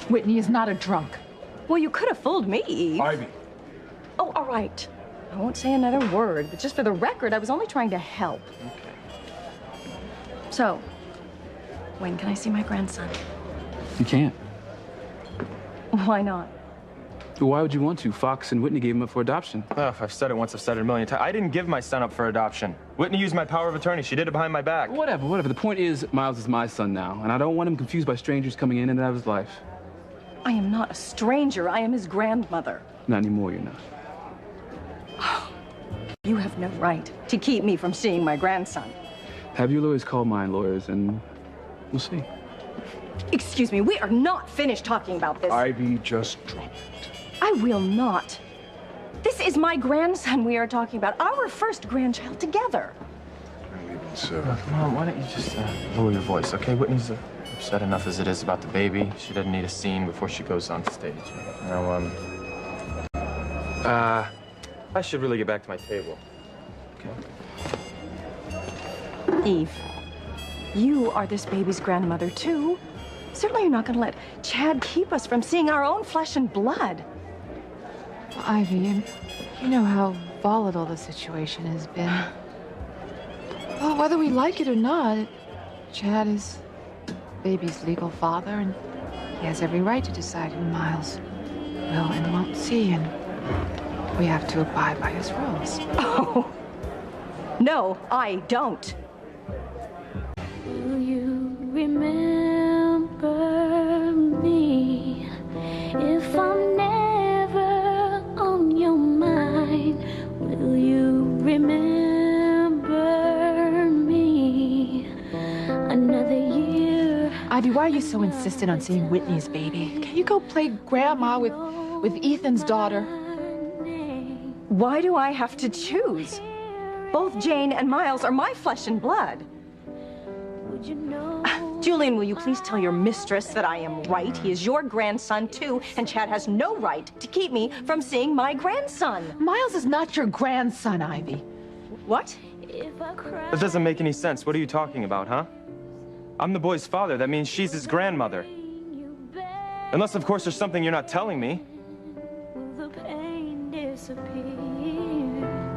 Whitney is not a drunk. Well, you could have fooled me, Eve. Ivy. Oh, all right. I won't say another word, but just for the record, I was only trying to help. Okay. So, when can I see my grandson? You can't. Why not? Why would you want to? Fox and Whitney gave him up for adoption. Oh, if I've said it once, I've said it a million times. I didn't give my son up for adoption. Whitney used my power of attorney. She did it behind my back. Whatever. The point is, Miles is my son now, and I don't want him confused by strangers coming in and out of his life. I am not a stranger. I am his grandmother. Not anymore, you're not. You have no right to keep me from seeing my grandson. Have your lawyers call mine lawyers, and we'll see. Excuse me, we are not finished talking about this. Ivy, just drop it. I will not. This is my grandson we are talking about, our first grandchild together. I'm leaving, sir. Mom, why don't you just lower your voice, okay? Whitney's upset enough as it is about the baby. She doesn't need a scene before she goes on stage. Now, I should really get back to my table. Okay. Eve, you are this baby's grandmother, too. Certainly you're not going to let Chad keep us from seeing our own flesh and blood. Ivy, you know how volatile the situation has been. Well, whether we like it or not, Chad is baby's legal father, and he has every right to decide who Miles will and won't see, and we have to abide by his rules. Oh, no, I don't. Will you remember me if I'm never on your mind? Will you remember me another year? Ivy, why are you so insistent on seeing Whitney's baby? Can you go play grandma with Ethan's daughter? Why do I have to choose? Both Jane and Miles are my flesh and blood. Julian, will you please tell your mistress that I am right? He is your grandson, too, and Chad has no right to keep me from seeing my grandson. Miles is not your grandson, Ivy. What? That doesn't make any sense. What are you talking about, huh? I'm the boy's father. That means she's his grandmother. Unless, of course, there's something you're not telling me.